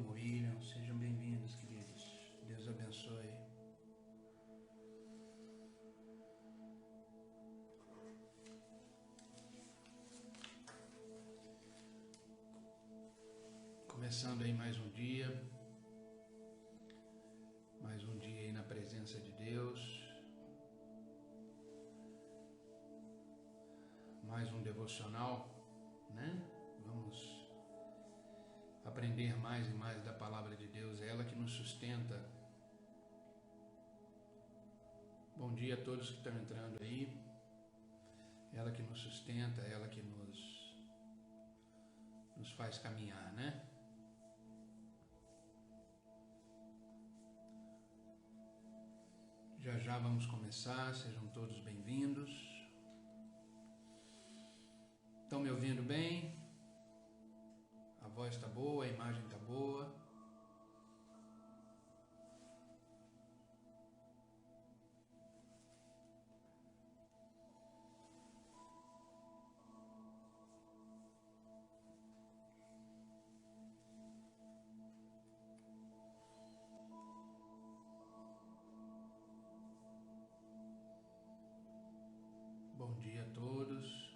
Diogo, William, sejam bem-vindos, queridos. Deus abençoe. Começando aí mais um dia aí na presença de Deus, mais um devocional, né? Vamos aprender mais e mais da palavra de Deus, é ela que nos sustenta. Bom dia a todos que estão entrando aí, ela que nos sustenta, ela que nos faz caminhar, né? Já vamos começar, sejam todos bem-vindos. Estão me ouvindo bem? A voz está boa, a imagem está boa. Bom dia a todos.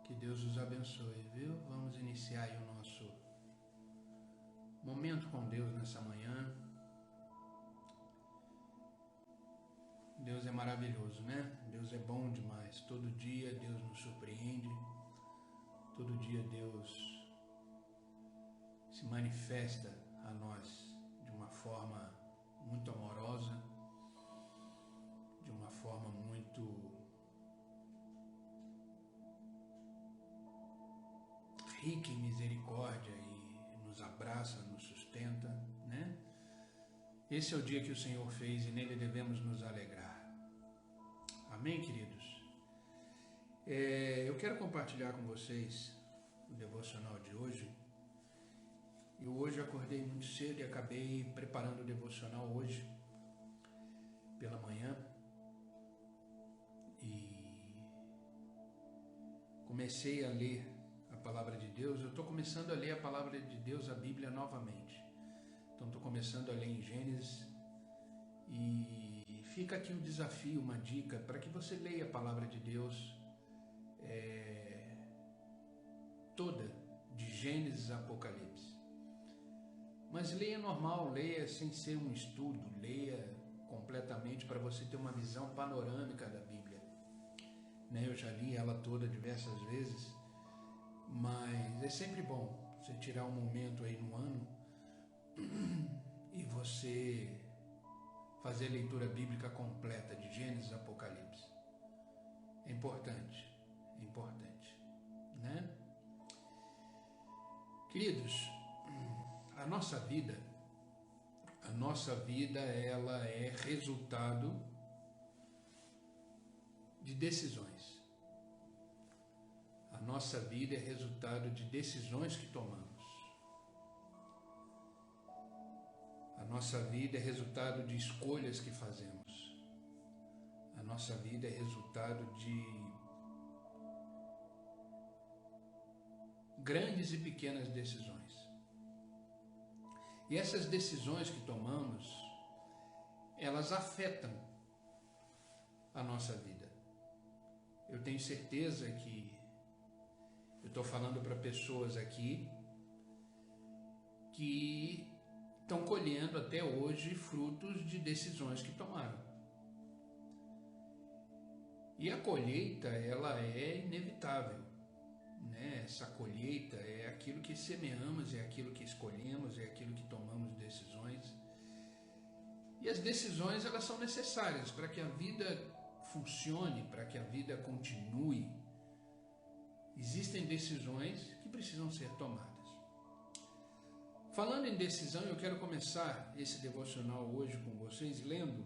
Que Deus os abençoe, viu? Vamos iniciar aí o nosso momento com Deus nessa manhã. Deus é maravilhoso, né? Deus é bom demais. Todo dia Deus nos surpreende. Todo dia Deus se manifesta a nós de uma forma muito amorosa, de uma forma muito rica em misericórdia e nos abraça, nos sustenta, né? Esse é o dia que o Senhor fez e nele devemos nos alegrar. Amém, queridos? Eu quero compartilhar com vocês o devocional de hoje. Eu hoje acordei muito cedo e acabei preparando o devocional hoje pela manhã e comecei a ler a palavra de Deus. Eu estou começando a ler a palavra de Deus, a Bíblia, novamente. Então estou começando a ler em Gênesis e fica aqui um desafio, uma dica para que você leia a palavra de Deus toda, de Gênesis a Apocalipse. Mas leia normal, leia sem ser um estudo, leia completamente para você ter uma visão panorâmica da Bíblia. Eu já li ela toda diversas vezes, mas é sempre bom você tirar um momento aí no ano e você fazer a leitura bíblica completa de Gênesis a Apocalipse. É importante, né? Queridos, a nossa vida ela é resultado de decisões. A nossa vida é resultado de decisões que tomamos. A nossa vida é resultado de escolhas que fazemos. A nossa vida é resultado de grandes e pequenas decisões. E essas decisões que tomamos, elas afetam a nossa vida. Eu tenho certeza que eu estou falando para pessoas aqui que estão colhendo até hoje frutos de decisões que tomaram. E a colheita, ela é inevitável, né? Essa colheita é aquilo que semeamos, é aquilo que escolhemos, é aquilo que tomamos decisões. E as decisões, elas são necessárias para que a vida funcione, para que a vida continue. Existem decisões que precisam ser tomadas. Falando em decisão, eu quero começar esse devocional hoje com vocês lendo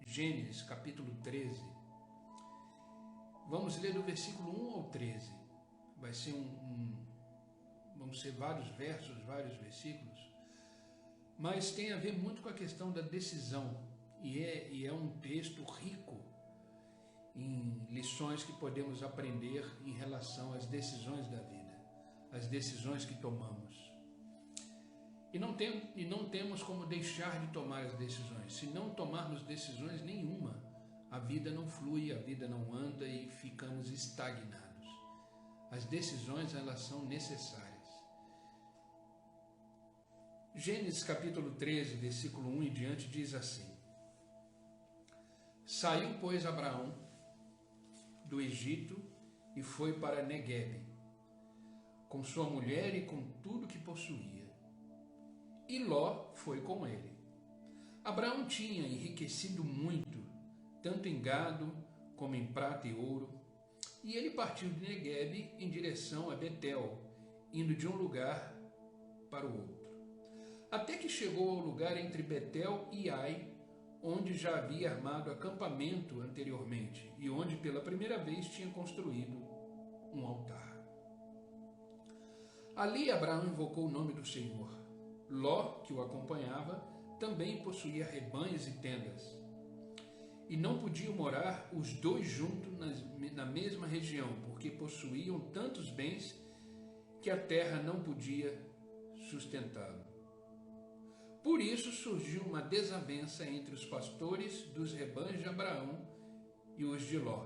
Gênesis capítulo 13. Vamos ler do versículo 1 ao 13. Vai ser vão ser vários versos, vários versículos, mas tem a ver muito com a questão da decisão e é um texto rico em lições que podemos aprender em relação às decisões da vida. as decisões que tomamos. E não temos como deixar de tomar as decisões. Se não tomarmos decisões nenhuma, a vida não flui, a vida não anda e ficamos estagnados. As decisões, elas são necessárias. Gênesis capítulo 13, versículo 1 em diante, diz assim: Saiu, pois, Abraão do Egito e foi para Neguebe, com sua mulher e com tudo que possuía. E Ló foi com ele. Abraão tinha enriquecido muito, tanto em gado como em prata e ouro, e ele partiu de Neguebe em direção a Betel, indo de um lugar para o outro, até que chegou ao lugar entre Betel e Ai, onde já havia armado acampamento anteriormente e onde pela primeira vez tinha construído um altar. Ali Abraão invocou o nome do Senhor. Ló, que o acompanhava, também possuía rebanhos e tendas, e não podiam morar os dois juntos na mesma região, porque possuíam tantos bens que a terra não podia sustentá-lo. Por isso surgiu uma desavença entre os pastores dos rebanhos de Abraão e os de Ló.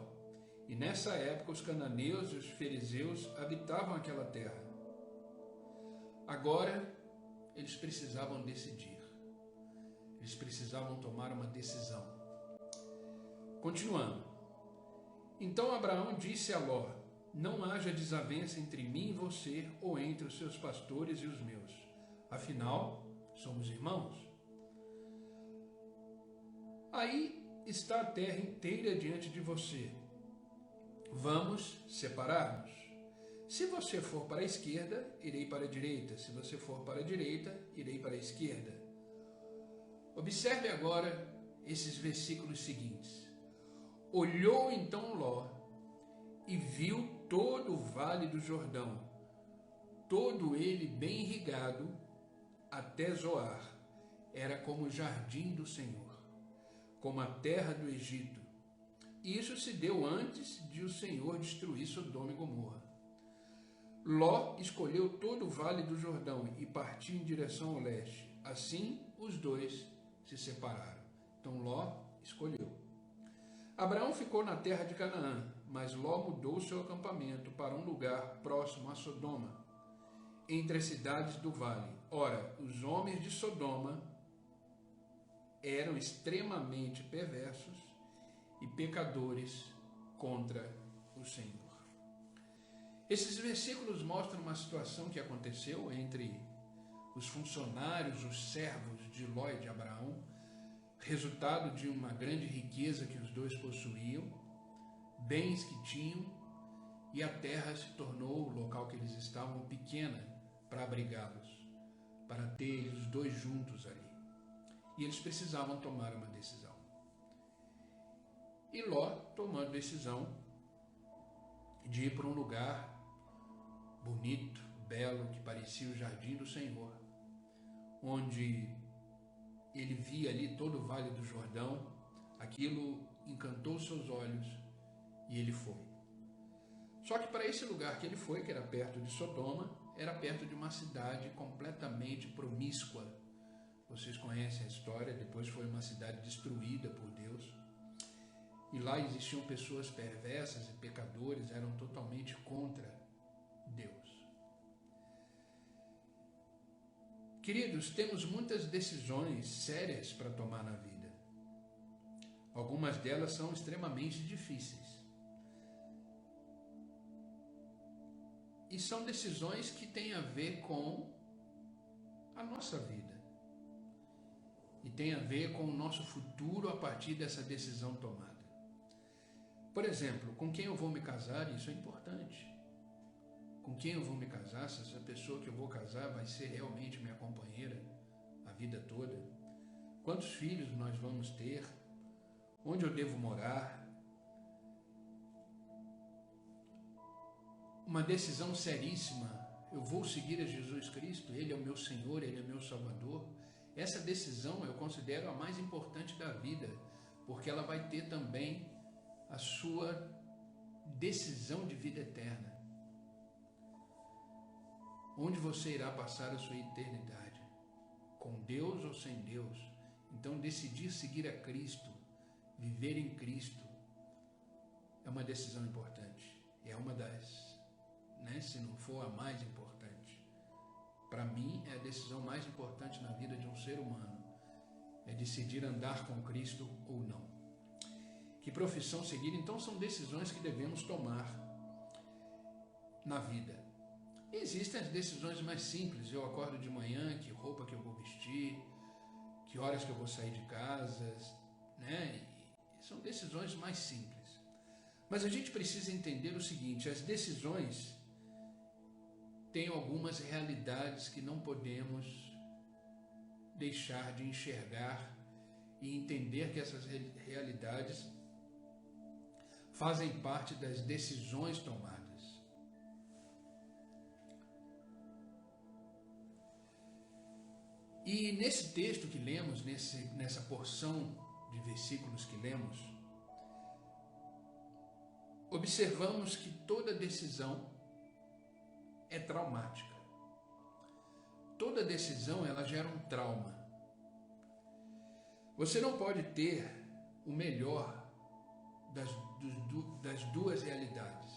E nessa época os cananeus e os fariseus habitavam aquela terra. Agora eles precisavam decidir. Eles precisavam tomar uma decisão. Continuando. Então Abraão disse a Ló: Não haja desavença entre mim e você, ou entre os seus pastores e os meus. Afinal, somos irmãos. Aí está a terra inteira diante de você. Vamos separar-nos. Se você for para a esquerda, irei para a direita. Se você for para a direita, irei para a esquerda. Observe agora esses versículos seguintes. Olhou então Ló e viu todo o vale do Jordão, todo ele bem irrigado, até Zoar. Era como o jardim do Senhor, como a terra do Egito. E isso se deu antes de o Senhor destruir Sodoma e Gomorra. Ló escolheu todo o vale do Jordão e partiu em direção ao leste. Assim, os dois se separaram. Então Ló escolheu. Abraão ficou na terra de Canaã, mas Ló mudou seu acampamento para um lugar próximo a Sodoma, entre as cidades do vale. Ora, os homens de Sodoma eram extremamente perversos e pecadores contra o Senhor. Esses versículos mostram uma situação que aconteceu entre os funcionários, os servos de Ló e de Abraão, resultado de uma grande riqueza que os dois possuíam, bens que tinham, e a terra se tornou, o local que eles estavam, pequena para abrigá-los, para ter os dois juntos ali. E eles precisavam tomar uma decisão. E Ló tomou a decisão de ir para um lugar bonito, belo, que parecia o jardim do Senhor, onde ele via ali todo o Vale do Jordão. Aquilo encantou seus olhos e ele foi. Só que para esse lugar que ele foi, que era perto de Sodoma, era perto de uma cidade completamente promíscua. Vocês conhecem a história, depois foi uma cidade destruída por Deus. E lá existiam pessoas perversas e pecadores, eram totalmente contra Deus. Queridos, temos muitas decisões sérias para tomar na vida. Algumas delas são extremamente difíceis. E são decisões que têm a ver com a nossa vida. E tem a ver com o nosso futuro a partir dessa decisão tomada. Por exemplo, com quem eu vou me casar, isso é importante. Com quem eu vou me casar, se essa pessoa que eu vou casar vai ser realmente minha companheira a vida toda. Quantos filhos nós vamos ter? Onde eu devo morar? Uma decisão seríssima. Eu vou seguir a Jesus Cristo? Ele é o meu Senhor, Ele é meu Salvador. Essa decisão eu considero a mais importante da vida, porque ela vai ter também a sua decisão de vida eterna. onde você irá passar a sua eternidade, com Deus ou sem Deus. Então, decidir seguir a Cristo, viver em Cristo, é uma decisão importante. É uma das, se não for a mais importante. Para mim, é a decisão mais importante na vida de um ser humano. É decidir andar com Cristo ou não. Que profissão seguir? Então, são decisões que devemos tomar na vida. Existem as decisões mais simples. Eu acordo de manhã, que roupa que eu vou vestir, que horas que eu vou sair de casa, E são decisões mais simples. Mas a gente precisa entender o seguinte: as decisões têm algumas realidades que não podemos deixar de enxergar e entender que essas realidades fazem parte das decisões tomadas. E nesse texto que lemos, nessa porção de versículos que lemos, observamos que toda decisão é traumática. Toda decisão, ela gera um trauma. Você não pode ter o melhor das duas realidades.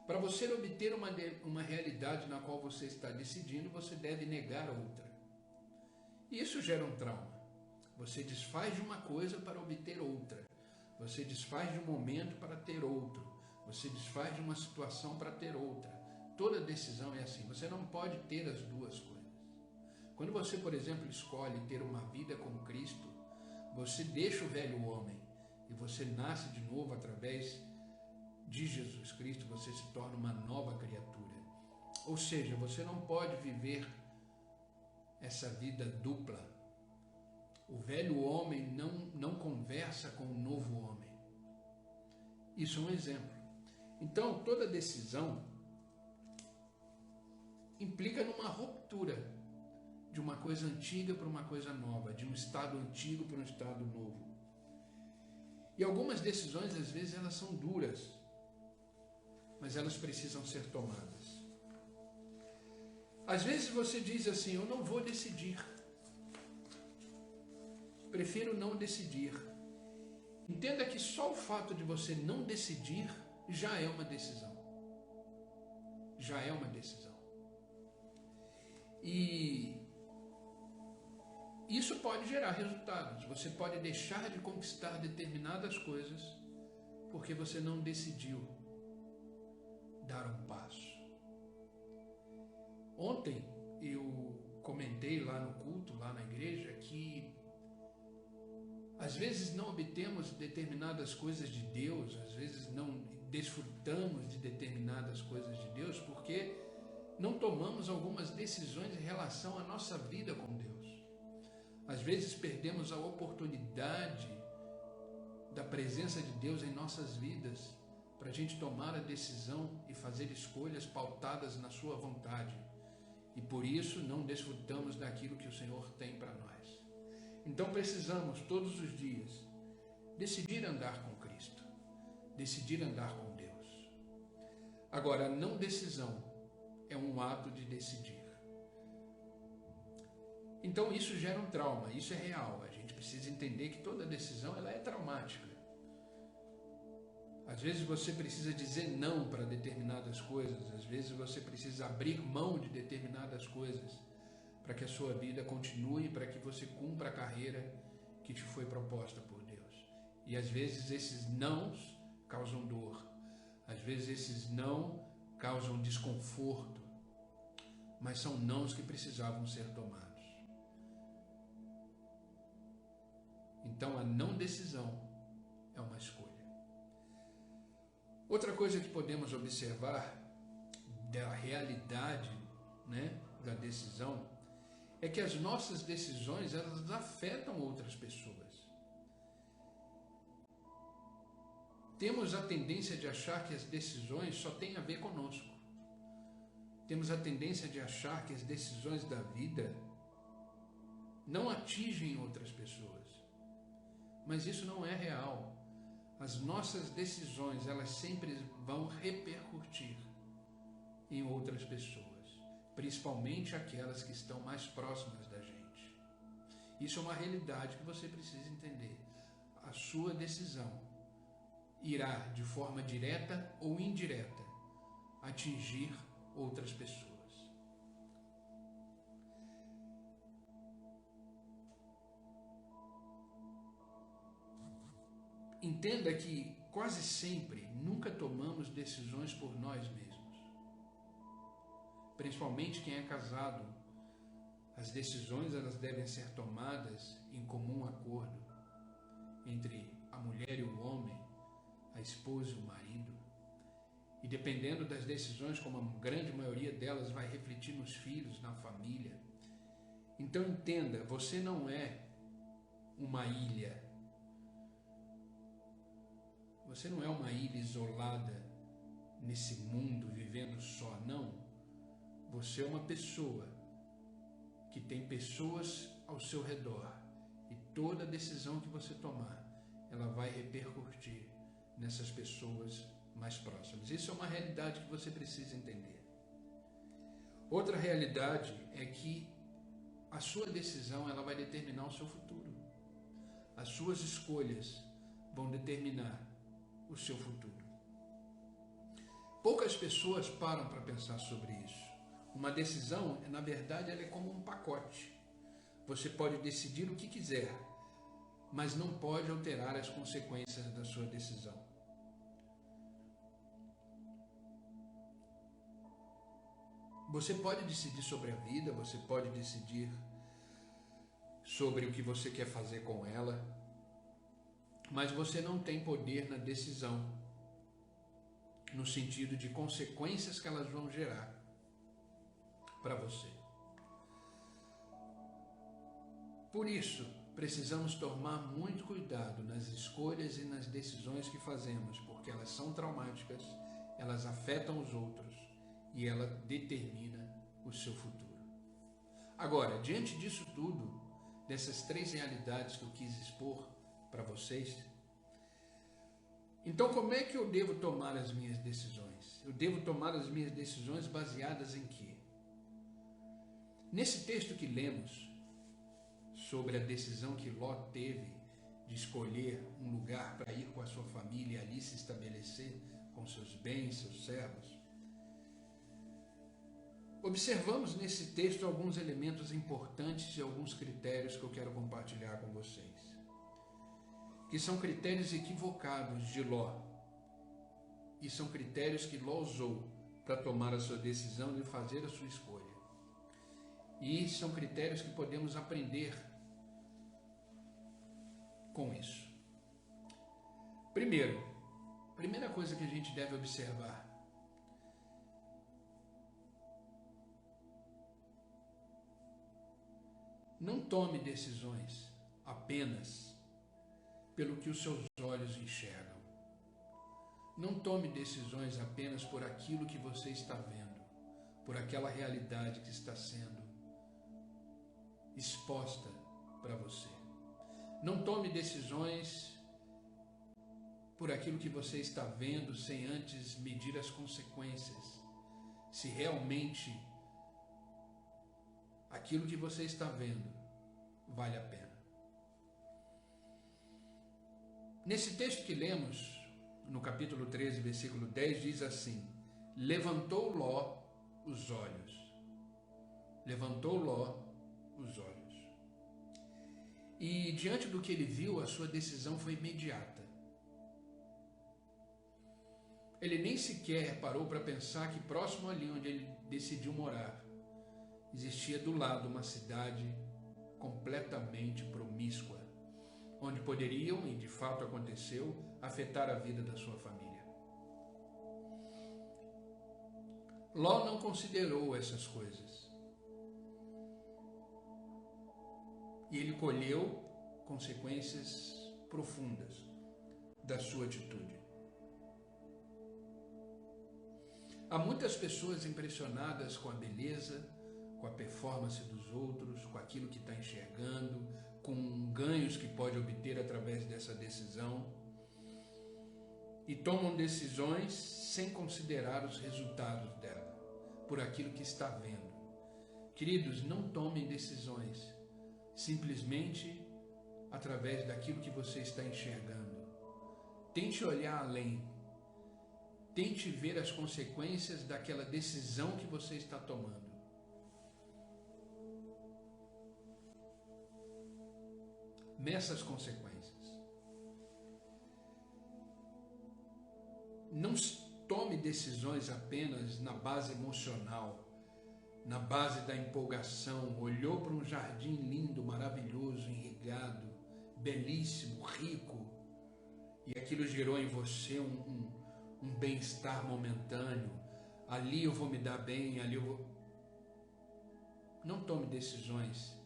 Para você obter uma realidade na qual você está decidindo, você deve negar outra. E isso gera um trauma. Você desfaz de uma coisa para obter outra. Você desfaz de um momento para ter outro. Você desfaz de uma situação para ter outra. Toda decisão é assim. Você não pode ter as duas coisas. Quando você, por exemplo, escolhe ter uma vida com Cristo, você deixa o velho homem e você nasce de novo através de Jesus Cristo. Você se torna uma nova criatura. Ou seja, você não pode viver essa vida dupla. O velho homem não conversa com o novo homem. Isso é um exemplo. Então, toda decisão implica numa ruptura de uma coisa antiga para uma coisa nova, de um estado antigo para um estado novo. E algumas decisões, às vezes, elas são duras, mas elas precisam ser tomadas. Às vezes você diz assim: eu não vou decidir. Prefiro não decidir. Entenda que só o fato de você não decidir já é uma decisão. Já é uma decisão. E isso pode gerar resultados. Você pode deixar de conquistar determinadas coisas porque você não decidiu dar um passo. Ontem eu comentei lá no culto, lá na igreja, que às vezes não obtemos determinadas coisas de Deus, às vezes não desfrutamos de determinadas coisas de Deus porque não tomamos algumas decisões em relação à nossa vida com Deus. Às vezes perdemos a oportunidade da presença de Deus em nossas vidas para a gente tomar a decisão e fazer escolhas pautadas na sua vontade. E por isso não desfrutamos daquilo que o Senhor tem para nós. Então precisamos todos os dias decidir andar com Cristo, decidir andar com Deus. Agora, a não decisão é um ato de decidir. Então isso gera um trauma, isso é real. A gente precisa entender que toda decisão ela é traumática. Às vezes você precisa dizer não para determinadas coisas, às vezes você precisa abrir mão de determinadas coisas para que a sua vida continue, para que você cumpra a carreira que te foi proposta por Deus. E às vezes esses nãos causam dor, às vezes esses não causam desconforto, mas são nãos que precisavam ser tomados. Então a não decisão é uma escolha. Outra coisa que podemos observar da realidade, da decisão, é que as nossas decisões elas afetam outras pessoas. Temos a tendência de achar que as decisões só têm a ver conosco. Temos a tendência de achar que as decisões da vida não atingem outras pessoas. Mas isso não é real. As nossas decisões, elas sempre vão repercutir em outras pessoas. principalmente aquelas que estão mais próximas da gente. Isso é uma realidade que você precisa entender. A sua decisão irá, de forma direta ou indireta, atingir outras pessoas. Entenda que quase sempre nunca tomamos decisões por nós mesmos. Principalmente quem é casado, as decisões elas devem ser tomadas em comum acordo entre a mulher e o homem, a esposa e o marido. E dependendo das decisões, como a grande maioria delas vai refletir nos filhos, na família. Então entenda, você não é uma ilha. Você não é uma ilha isolada nesse mundo vivendo só, não. Você é uma pessoa que tem pessoas ao seu redor e toda decisão que você tomar, ela vai repercutir nessas pessoas mais próximas. Isso é uma realidade que você precisa entender. Outra realidade é que a sua decisão ela vai determinar o seu futuro. As suas escolhas vão determinar o seu futuro. Poucas pessoas param para pensar sobre isso. Uma decisão, na verdade, ela é como um pacote. Você pode decidir o que quiser, mas não pode alterar as consequências da sua decisão. Você pode decidir sobre a vida, você pode decidir sobre o que você quer fazer com ela, mas você não tem poder na decisão, no sentido de consequências que elas vão gerar para você. Por isso, precisamos tomar muito cuidado nas escolhas e nas decisões que fazemos, porque elas são traumáticas, elas afetam os outros e ela determina o seu futuro. Agora, diante disso tudo, dessas três realidades que eu quis expor para vocês, então como é que eu devo tomar as minhas decisões? Eu devo tomar as minhas decisões baseadas em quê? Nesse texto que lemos sobre a decisão que Ló teve de escolher um lugar para ir com a sua família e ali se estabelecer com seus bens, seus servos, observamos nesse texto alguns elementos importantes e alguns critérios que eu quero compartilhar com vocês, que são critérios equivocados de Ló, e são critérios que Ló usou para tomar a sua decisão de fazer a sua escolha. E são critérios que podemos aprender com isso. Primeira coisa que a gente deve observar: não tome decisões apenas pelo que os seus olhos enxergam. Não tome decisões apenas por aquilo que você está vendo, por aquela realidade que está sendo exposta para você. Não tome decisões por aquilo que você está vendo sem antes medir as consequências. Se realmente aquilo que você está vendo vale a pena. Nesse texto que lemos, no capítulo 13, versículo 10, diz assim: levantou Ló os olhos. Levantou Ló os olhos. E diante do que ele viu, a sua decisão foi imediata. Ele nem sequer parou para pensar que próximo ali onde ele decidiu morar, existia do lado uma cidade completamente promíscua, onde poderiam, e de fato aconteceu, afetar a vida da sua família. Ló não considerou essas coisas. E ele colheu consequências profundas da sua atitude. Há muitas pessoas impressionadas com a beleza, com a performance dos outros, com aquilo que está enxergando, com ganhos que pode obter através dessa decisão, e tomam decisões sem considerar os resultados dela, por aquilo que está vendo. Queridos, não tomem decisões simplesmente através daquilo que você está enxergando. Tente olhar além. Tente ver as consequências daquela decisão que você está tomando. Meça as consequências. Não tome decisões apenas na base emocional, na base da empolgação. Olhou para um jardim lindo, maravilhoso, irrigado, belíssimo, rico, e aquilo gerou em você um bem-estar momentâneo. Ali eu vou me dar bem, ali eu vou... Não tome decisões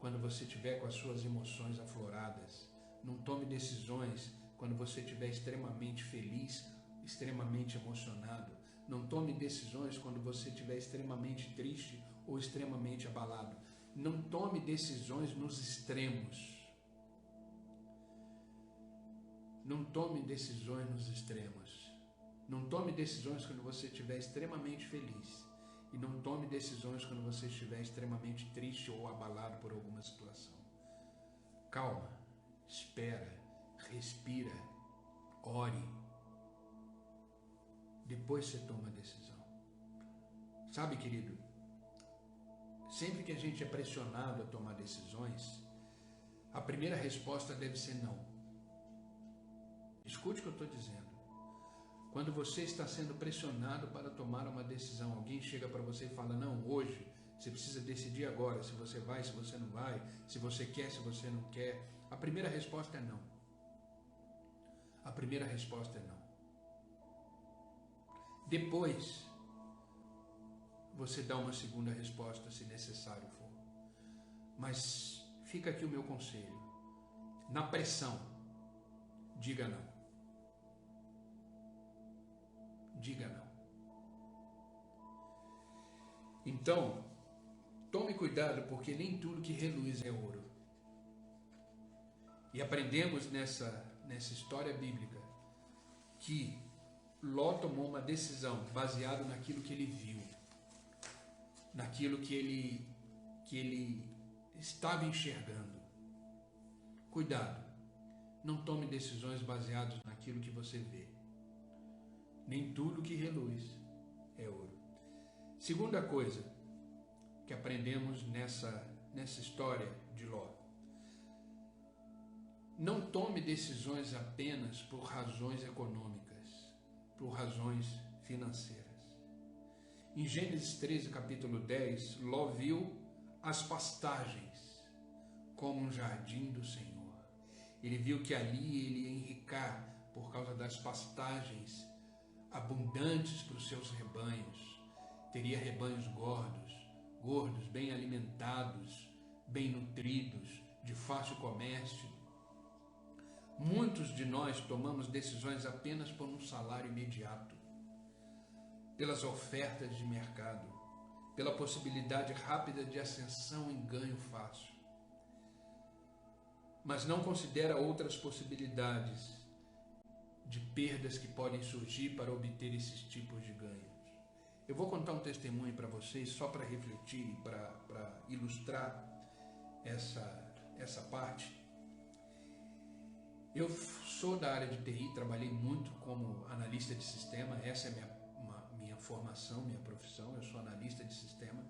quando você estiver com as suas emoções afloradas. Não tome decisões quando você estiver extremamente feliz, extremamente emocionado. Não tome decisões quando você estiver extremamente triste ou extremamente abalado. Não tome decisões nos extremos. Não tome decisões nos extremos. Não tome decisões quando você estiver extremamente feliz. E não tome decisões quando você estiver extremamente triste ou abalado por alguma situação. Calma, espera, respira, ore. Depois você toma a decisão. Sabe, querido, sempre que a gente é pressionado a tomar decisões, a primeira resposta deve ser não. Escute o que eu estou dizendo. Quando você está sendo pressionado para tomar uma decisão, alguém chega para você e fala, não, hoje, você precisa decidir agora, se você vai, se você não vai, se você quer, se você não quer. A primeira resposta é não. A primeira resposta é não. Depois, você dá uma segunda resposta, se necessário for. Mas fica aqui o meu conselho. Na pressão, diga não. Diga não. Então, tome cuidado, porque nem tudo que reluz é ouro. E aprendemos nessa história bíblica que Ló tomou uma decisão baseada naquilo que ele viu, naquilo que ele estava enxergando. Cuidado, não tome decisões baseadas naquilo que você vê. Nem tudo que reluz é ouro. Segunda coisa que aprendemos nessa história de Ló. Não tome decisões apenas por razões econômicas, por razões financeiras. Em Gênesis 13, capítulo 10, Ló viu as pastagens como um jardim do Senhor. Ele viu que ali ele ia enricar por causa das pastagens abundantes para os seus rebanhos. Teria rebanhos gordos, bem alimentados, bem nutridos, de fácil comércio. Muitos de nós tomamos decisões apenas por um salário imediato, pelas ofertas de mercado, pela possibilidade rápida de ascensão em ganho fácil. Mas não considera outras possibilidades de perdas que podem surgir para obter esses tipos de ganhos. Eu vou contar um testemunho para vocês, só para refletir e para ilustrar essa parte. Eu sou da área de TI, trabalhei muito como analista de sistema, essa é minha formação, minha profissão, eu sou analista de sistema.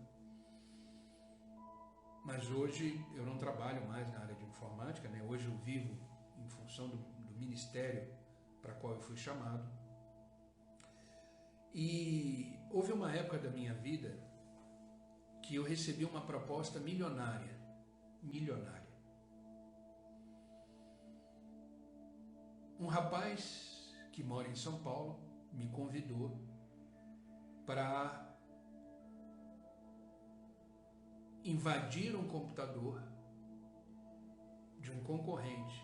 Mas hoje eu não trabalho mais na área de informática, né? Hoje eu vivo em função do ministério para qual eu fui chamado. E houve uma época da minha vida que eu recebi uma proposta milionária. Um rapaz que mora em São Paulo me convidou para invadir um computador de um concorrente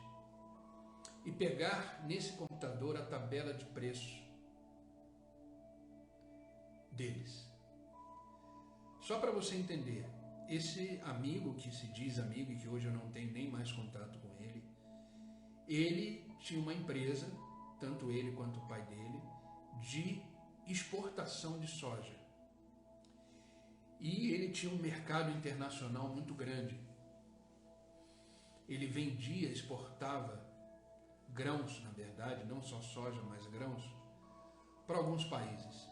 e pegar nesse computador a tabela de preço deles. Só para você entender, esse amigo que se diz amigo e que hoje eu não tenho nem mais contato com ele, ele tinha uma empresa, tanto ele quanto o pai dele, de exportação de soja. E ele tinha um mercado internacional muito grande. Ele vendia, exportava grãos, na verdade, não só soja, mas grãos, para alguns países.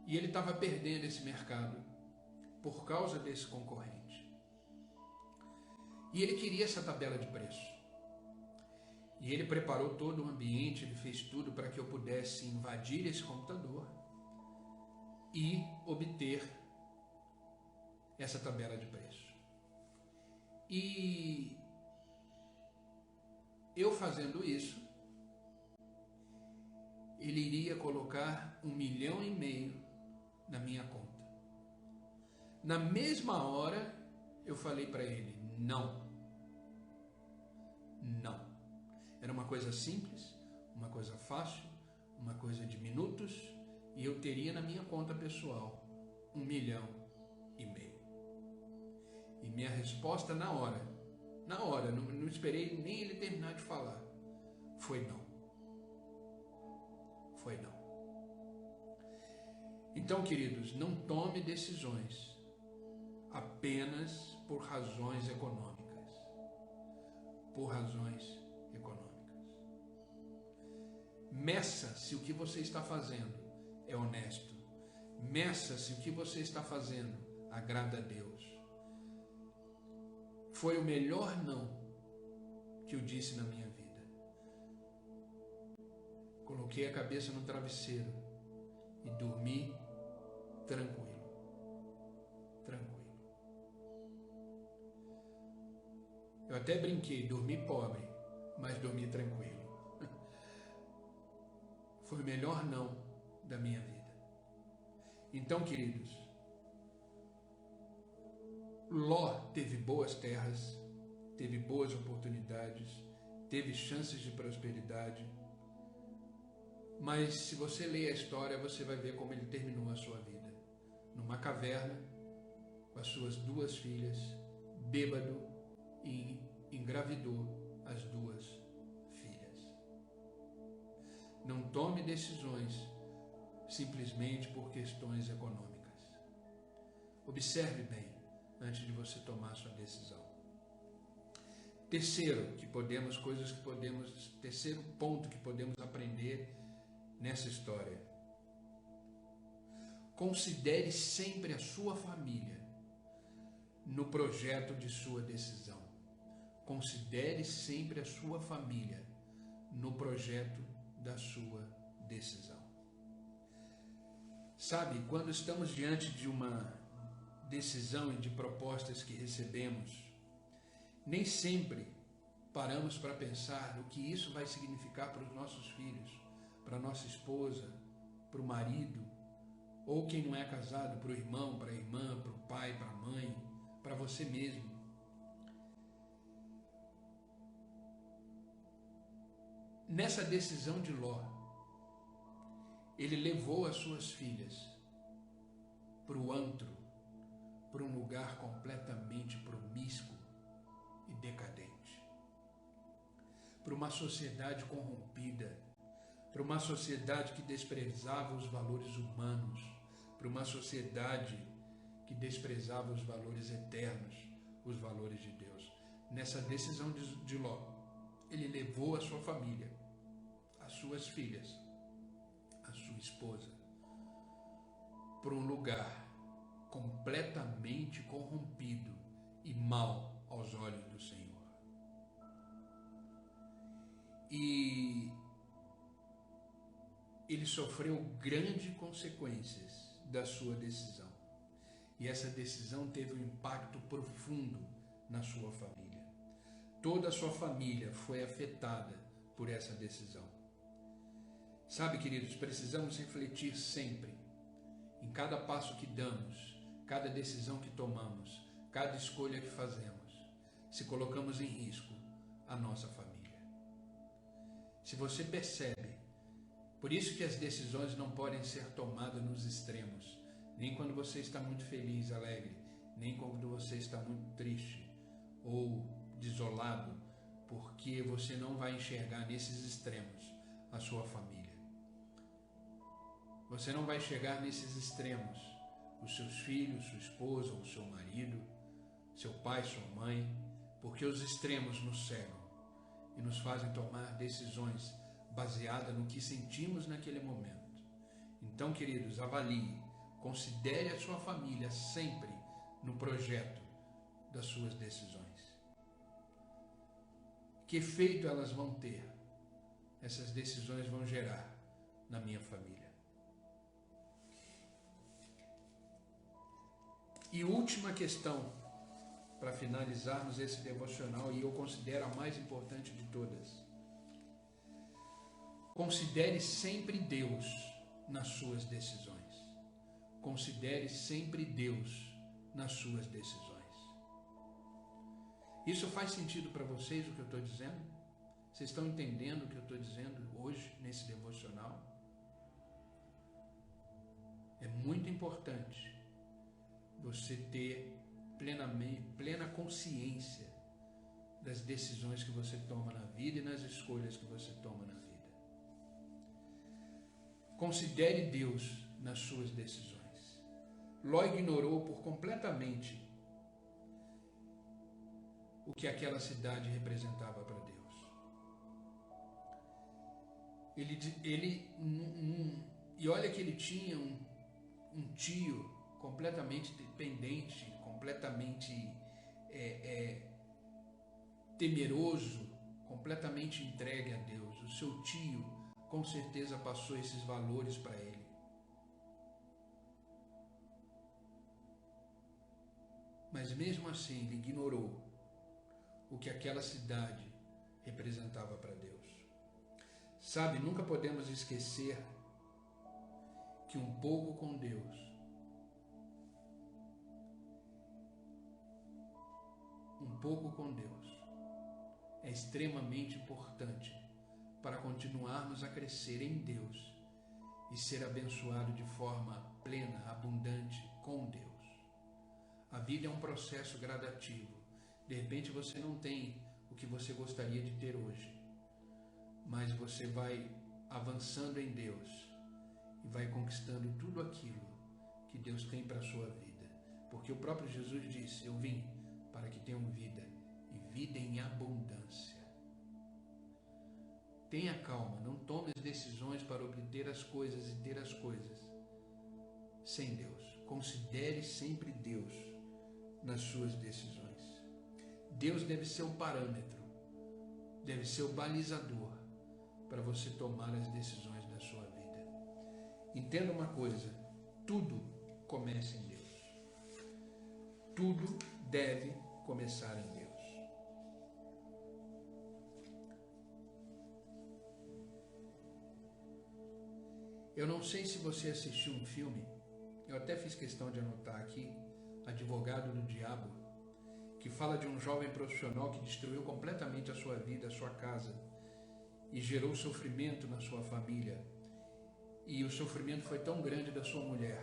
E ele estava perdendo esse mercado por causa desse concorrente. E ele queria essa tabela de preço. E ele preparou todo o ambiente, ele fez tudo para que eu pudesse invadir esse computador e obter essa tabela de preço. E eu fazendo isso, ele iria colocar 1,5 milhão na minha conta. Na mesma hora, eu falei para ele, não. Não. Era uma coisa simples, uma coisa fácil, uma coisa de minutos, e eu teria na minha conta pessoal 1,5 milhão. E minha resposta na hora, não esperei nem ele terminar de falar, foi não. Foi não. Então, queridos, não tome decisões apenas por razões econômicas. Por razões econômicas. Meça se o que você está fazendo é honesto. Meça se o que você está fazendo agrada a Deus. Foi o melhor não que eu disse na minha vida. Coloquei a cabeça no travesseiro e dormi tranquilo. Tranquilo. Eu até brinquei, dormi pobre, mas dormi tranquilo. Foi o melhor não da minha vida. Então, queridos, Ló teve boas terras, teve boas oportunidades, teve chances de prosperidade, mas se você ler a história, você vai ver como ele terminou a sua vida. Numa caverna, com as suas 2 filhas, bêbado, e engravidou as 2 filhas. Não tome decisões simplesmente por questões econômicas. Observe bem antes de você tomar sua decisão. Terceiro ponto que podemos aprender nessa história. Considere sempre a sua família no projeto de sua decisão. Considere sempre a sua família no projeto da sua decisão. Sabe, quando estamos diante de uma decisão e de propostas que recebemos, nem sempre paramos para pensar no que isso vai significar para os nossos filhos, para a nossa esposa, para o marido, ou quem não é casado, para o irmão, para a irmã, para o pai, para a mãe, para você mesmo. Nessa decisão de Ló, ele levou as suas filhas para o antro, para um lugar completamente promíscuo e decadente, para uma sociedade corrompida, para uma sociedade que desprezava os valores humanos, para uma sociedade que desprezava os valores eternos, os valores de Deus. Nessa decisão de Ló, ele levou a sua família, as suas filhas, a sua esposa, para um lugar completamente corrompido e mau aos olhos do Senhor. E ele sofreu grandes consequências da sua decisão. E essa decisão teve um impacto profundo na sua família. Toda a sua família foi afetada por essa decisão. Sabe, queridos, precisamos refletir sempre em cada passo que damos, cada decisão que tomamos, cada escolha que fazemos, se colocamos em risco a nossa família. Se você percebe, por isso que as decisões não podem ser tomadas nos extremos, nem quando você está muito feliz, alegre, nem quando você está muito triste ou desolado, porque você não vai enxergar nesses extremos a sua família. Você não vai chegar nesses extremos os seus filhos, sua esposa ou seu marido, seu pai, sua mãe, porque os extremos nos cegam e nos fazem tomar decisões baseadas no que sentimos naquele momento. Então, queridos, avalie, considere a sua família sempre no projeto das suas decisões. Que efeito elas vão ter? Essas decisões vão gerar na minha família. E última questão, para finalizarmos esse devocional, e eu considero a mais importante de todas. Considere sempre Deus nas suas decisões. Considere sempre Deus nas suas decisões. Isso faz sentido para vocês, o que eu estou dizendo? Vocês estão entendendo o que eu estou dizendo hoje, nesse devocional? É muito importante você ter plena consciência das decisões que você toma na vida e nas escolhas que você toma na vida. Considere Deus nas suas decisões. Ló ignorou por completamente o que aquela cidade representava para Deus. E olha que ele tinha um tio completamente dependente, completamente temeroso, completamente entregue a Deus. O seu tio com certeza passou esses valores para ele. Mas mesmo assim ele ignorou o que aquela cidade representava para Deus. Sabe, nunca podemos esquecer que um pouco com Deus, é extremamente importante para continuarmos a crescer em Deus e ser abençoado de forma plena, abundante com Deus. A vida é um processo gradativo. De repente você não tem o que você gostaria de ter hoje, mas você vai avançando em Deus e vai conquistando tudo aquilo que Deus tem para a sua vida. Porque o próprio Jesus disse: eu vim para que tenham vida e vida em abundância. Tenha calma, não tome as decisões para obter as coisas e ter as coisas sem Deus. Considere sempre Deus nas suas decisões. Deus deve ser o parâmetro, deve ser o balizador para você tomar as decisões da sua vida. Entenda uma coisa: tudo começa em Deus. Tudo deve começar em Deus. Eu não sei se você assistiu um filme, eu até fiz questão de anotar aqui, Advogado do Diabo, que fala de um jovem profissional que destruiu completamente a sua vida, a sua casa, e gerou sofrimento na sua família. E o sofrimento foi tão grande da sua mulher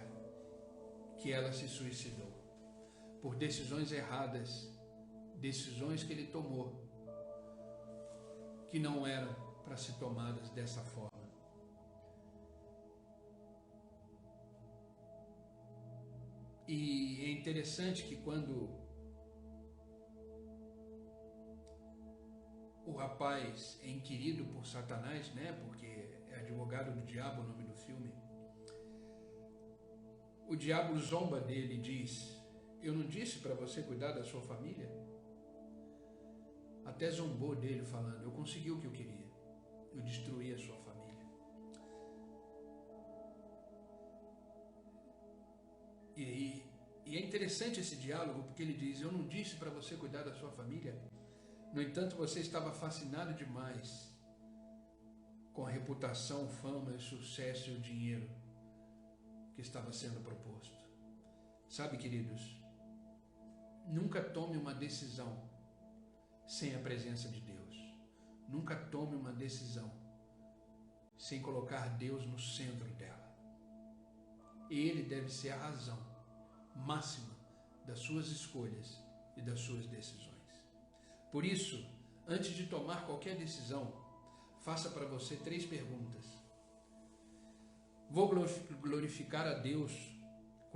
que ela se suicidou por decisões erradas, decisões que ele tomou que não eram para ser tomadas dessa forma. E é interessante que quando o rapaz é inquirido por Satanás, né? Porque é Advogado do Diabo o nome do filme. O diabo zomba dele e diz: eu não disse para você cuidar da sua família? Até zombou dele falando: eu consegui o que eu queria, eu destruí a sua família. E é interessante esse diálogo, porque ele diz: eu não disse para você cuidar da sua família? No entanto, você estava fascinado demais com a reputação, fama, o sucesso e o dinheiro que estava sendo proposto. Sabe, queridos, nunca tome uma decisão sem a presença de Deus. Nunca tome uma decisão sem colocar Deus no centro dela. Ele deve ser a razão máxima das suas escolhas e das suas decisões. Por isso, antes de tomar qualquer decisão, faça para você 3 perguntas. Vou glorificar a Deus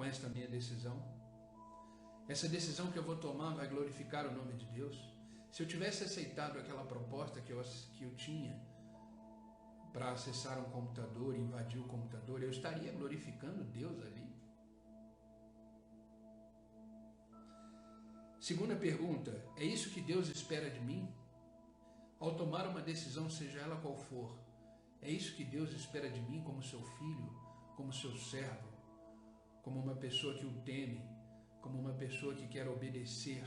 com esta minha decisão? Essa decisão que eu vou tomar vai glorificar o nome de Deus? Se eu tivesse aceitado aquela proposta que eu tinha para acessar um computador, invadir o computador, eu estaria glorificando Deus ali? Segunda pergunta, é isso que Deus espera de mim? Ao tomar uma decisão, seja ela qual for, é isso que Deus espera de mim como seu filho, como seu servo, como uma pessoa que o teme, como uma pessoa que quer obedecer,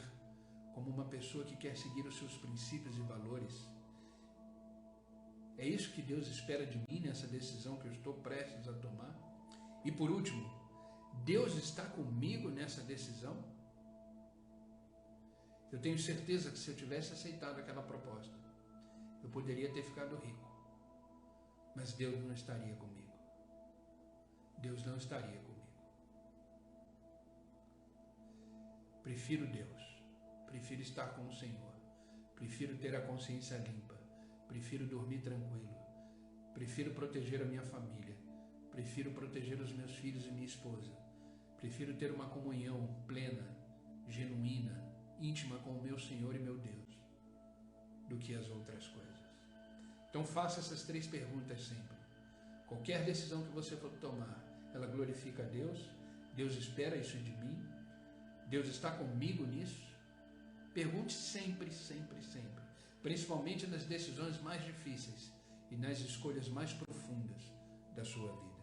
como uma pessoa que quer seguir os seus princípios e valores? É isso que Deus espera de mim nessa decisão que eu estou prestes a tomar? E por último, Deus está comigo nessa decisão? Eu tenho certeza que se eu tivesse aceitado aquela proposta, eu poderia ter ficado rico, mas Deus não estaria comigo. Deus não estaria comigo. Prefiro Deus, prefiro estar com o Senhor, prefiro ter a consciência limpa, prefiro dormir tranquilo, prefiro proteger a minha família, prefiro proteger os meus filhos e minha esposa, prefiro ter uma comunhão plena, genuína, íntima com o meu Senhor e meu Deus, do que as outras coisas. Então faça essas 3 perguntas sempre. Qualquer decisão que você for tomar, ela glorifica a Deus? Deus espera isso de mim? Deus está comigo nisso? Pergunte sempre, sempre, sempre. Principalmente nas decisões mais difíceis e nas escolhas mais profundas da sua vida.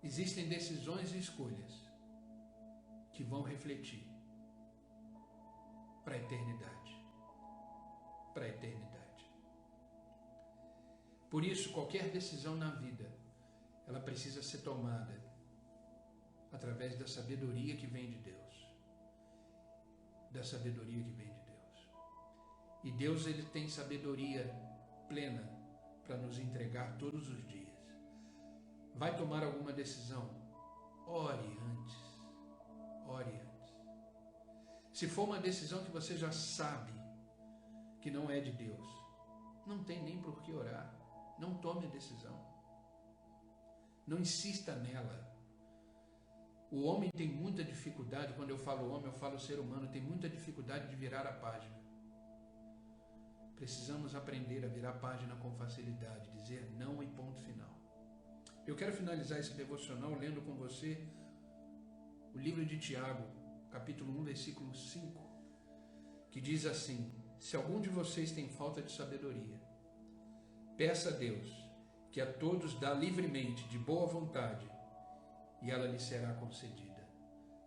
Existem decisões e escolhas que vão refletir para a eternidade. Para a eternidade. Por isso, qualquer decisão na vida, ela precisa ser tomada através da sabedoria que vem de Deus. Da sabedoria que vem de Deus. E Deus, ele tem sabedoria plena para nos entregar todos os dias. Vai tomar alguma decisão? Ore antes. Ore antes. Se for uma decisão que você já sabe que não é de Deus, não tem nem por que orar. Não tome a decisão. Não insista nela. O homem tem muita dificuldade, quando eu falo homem, eu falo ser humano, tem muita dificuldade de virar a página. Precisamos aprender a virar a página com facilidade, dizer não e ponto final. Eu quero finalizar esse devocional lendo com você o livro de Tiago, capítulo 1, versículo 5, que diz assim: se algum de vocês tem falta de sabedoria, peça a Deus, que a todos dá livremente, de boa vontade, e ela lhe será concedida.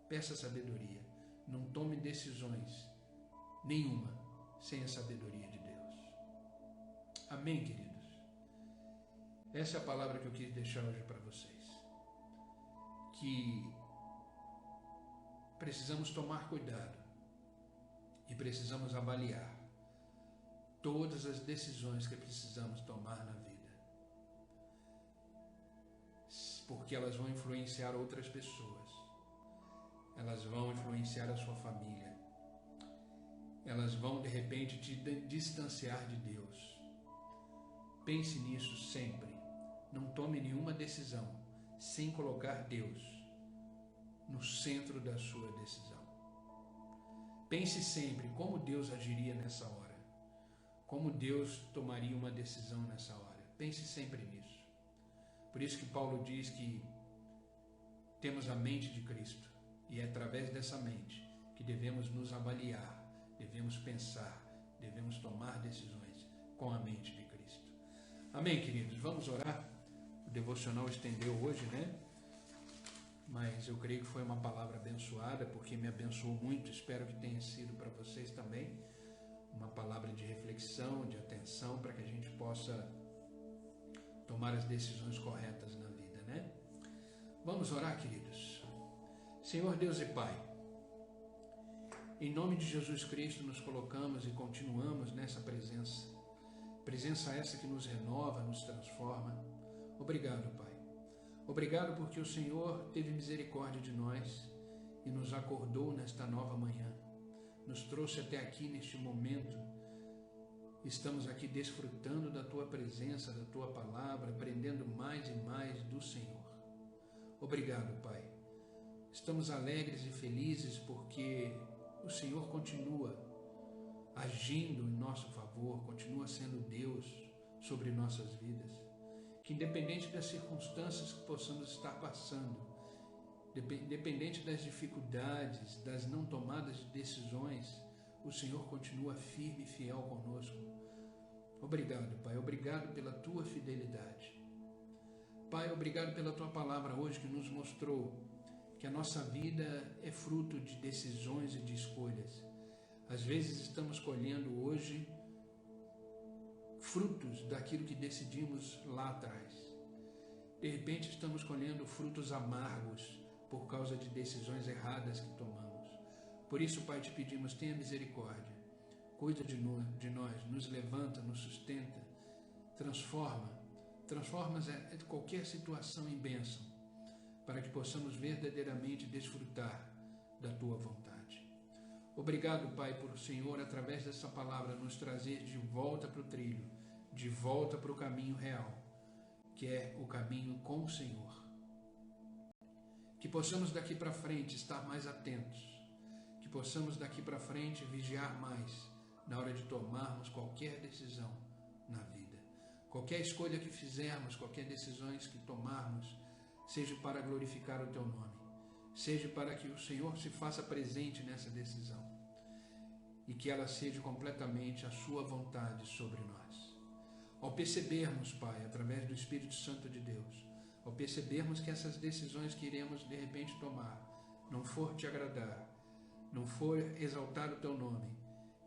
Peça sabedoria. Não tome decisões nenhuma sem a sabedoria de Deus. Amém, queridos? Essa é a palavra que eu quis deixar hoje para vocês. Que precisamos tomar cuidado e precisamos avaliar todas as decisões que precisamos tomar na vida, porque elas vão influenciar outras pessoas, elas vão influenciar a sua família, elas vão de repente te distanciar de Deus. Pense nisso sempre. Não tome nenhuma decisão sem colocar Deus no centro da sua decisão. Pense sempre como Deus agiria nessa hora, como Deus tomaria uma decisão nessa hora. Pense sempre nisso. Por isso que Paulo diz que temos a mente de Cristo, e é através dessa mente que devemos nos avaliar, devemos pensar, devemos tomar decisões com a mente de Cristo. Amém, queridos? Vamos orar? O devocional estendeu hoje, né? Mas eu creio que foi uma palavra abençoada, porque me abençoou muito. Espero que tenha sido para vocês também uma palavra de reflexão, de atenção, para que a gente possa tomar as decisões corretas na vida, né? Vamos orar, queridos. Senhor Deus e Pai, em nome de Jesus Cristo nos colocamos e continuamos nessa presença essa que nos renova, nos transforma. Obrigado, Pai. Obrigado porque o Senhor teve misericórdia de nós e nos acordou nesta nova manhã. nos trouxe até aqui neste momento. Estamos aqui desfrutando da Tua presença, da Tua palavra, aprendendo mais e mais do Senhor. Obrigado, Pai. Estamos alegres e felizes porque o Senhor continua agindo em nosso favor, continua sendo Deus sobre nossas vidas. Que independente das circunstâncias que possamos estar passando, independente das dificuldades, das não tomadas de decisões, o Senhor continua firme e fiel conosco. Obrigado, Pai. Obrigado pela Tua fidelidade. Pai, obrigado pela Tua palavra hoje que nos mostrou que a nossa vida é fruto de decisões e de escolhas. Às vezes estamos colhendo hoje frutos daquilo que decidimos lá atrás. De repente estamos colhendo frutos amargos por causa de decisões erradas que tomamos. Por isso, Pai, te pedimos, tenha misericórdia, cuida de nós, nos levanta, nos sustenta, transforma qualquer situação em bênção, para que possamos verdadeiramente desfrutar da Tua vontade. Obrigado, Pai, por o Senhor, através dessa palavra, nos trazer de volta para o trilho, de volta para o caminho real, que é o caminho com o Senhor. Que possamos daqui para frente estar mais atentos, que possamos daqui para frente vigiar mais na hora de tomarmos qualquer decisão na vida. Qualquer escolha que fizermos, qualquer decisões que tomarmos, seja para glorificar o Teu nome, seja para que o Senhor se faça presente nessa decisão e que ela seja completamente a Sua vontade sobre nós. Ao percebermos, Pai, através do Espírito Santo de Deus, ao percebermos que essas decisões que iremos de repente tomar não for Te agradar, não for exaltar o Teu nome,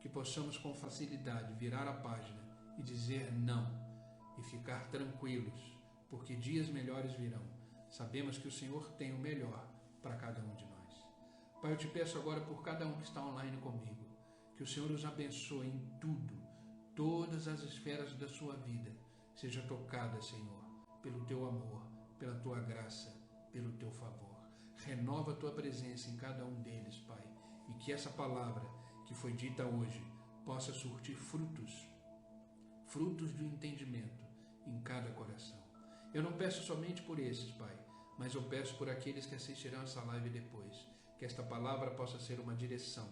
que possamos com facilidade virar a página e dizer não e ficar tranquilos, porque dias melhores virão. Sabemos que o Senhor tem o melhor para cada um de nós. Pai, eu Te peço agora por cada um que está online comigo, que o Senhor os abençoe em tudo, todas as esferas da sua vida, seja tocada, Senhor, pelo Teu amor, pela Tua graça, pelo Teu favor. Renova a Tua presença em cada um deles, Pai, e que essa palavra que foi dita hoje possa surtir frutos do entendimento em cada coração. Eu não peço somente por esses, Pai, mas eu peço por aqueles que assistirão essa live depois, que esta palavra possa ser uma direção,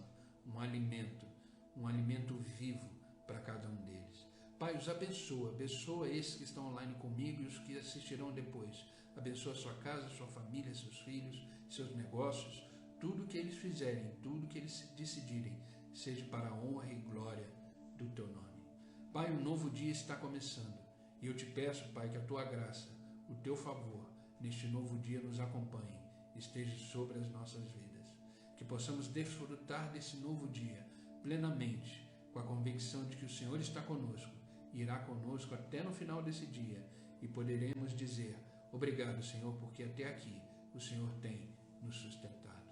um alimento vivo para cada um deles. Pai, os abençoa esses que estão online comigo e os que assistirão depois. Abençoa a sua casa, sua família, seus filhos, seus negócios, tudo que eles fizerem, tudo que eles decidirem, seja para a honra e glória do Teu nome. Pai, um novo dia está começando e eu Te peço, Pai, que a Tua graça, o Teu favor, neste novo dia nos acompanhe, esteja sobre as nossas vidas. Que possamos desfrutar desse novo dia plenamente, com a convicção de que o Senhor está conosco e irá conosco até no final desse dia e poderemos dizer, obrigado, Senhor, porque até aqui o Senhor tem nos sustentado.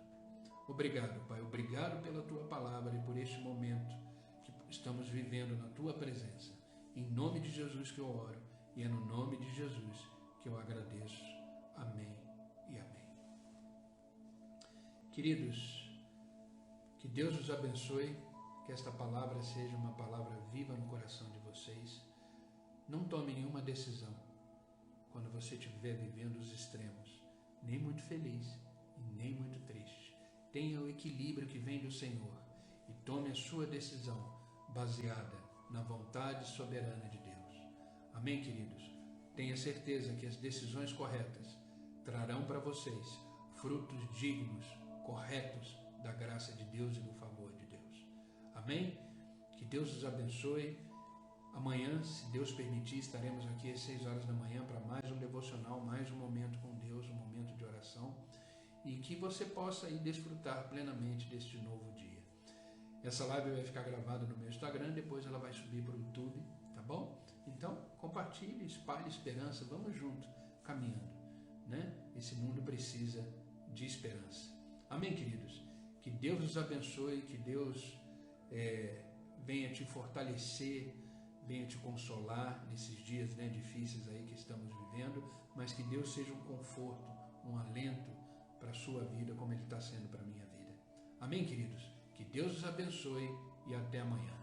Obrigado, Pai, obrigado pela Tua palavra e por este momento que estamos vivendo na Tua presença. Em nome de Jesus que eu oro e é no nome de Jesus que eu agradeço. Amém e amém. Queridos, que Deus os abençoe, que esta palavra seja uma palavra viva no coração de vocês. Não tome nenhuma decisão quando você estiver vivendo os extremos, nem muito feliz e nem muito triste. Tenha o equilíbrio que vem do Senhor e tome a sua decisão baseada na vontade soberana de Deus. Amém, queridos? Tenha certeza que as decisões corretas trarão para vocês frutos dignos, corretos da graça de Deus e do favor de Deus. Amém? Que Deus os abençoe. Amanhã, se Deus permitir, estaremos aqui às 6 horas da manhã para mais um devocional, mais um momento com Deus, um momento de oração, e que você possa aí desfrutar plenamente deste novo dia. Essa live vai ficar gravada no meu Instagram, depois ela vai subir para o YouTube, tá bom? Então, compartilhe, espalhe esperança, vamos junto, caminhando, né? Esse mundo precisa de esperança. Amém, queridos? Que Deus os abençoe, que Deus venha te fortalecer, venha te consolar nesses dias, né, difíceis aí que estamos vivendo, mas que Deus seja um conforto, um alento para a sua vida, como Ele está sendo para a minha vida. Amém, queridos? Que Deus os abençoe e até amanhã.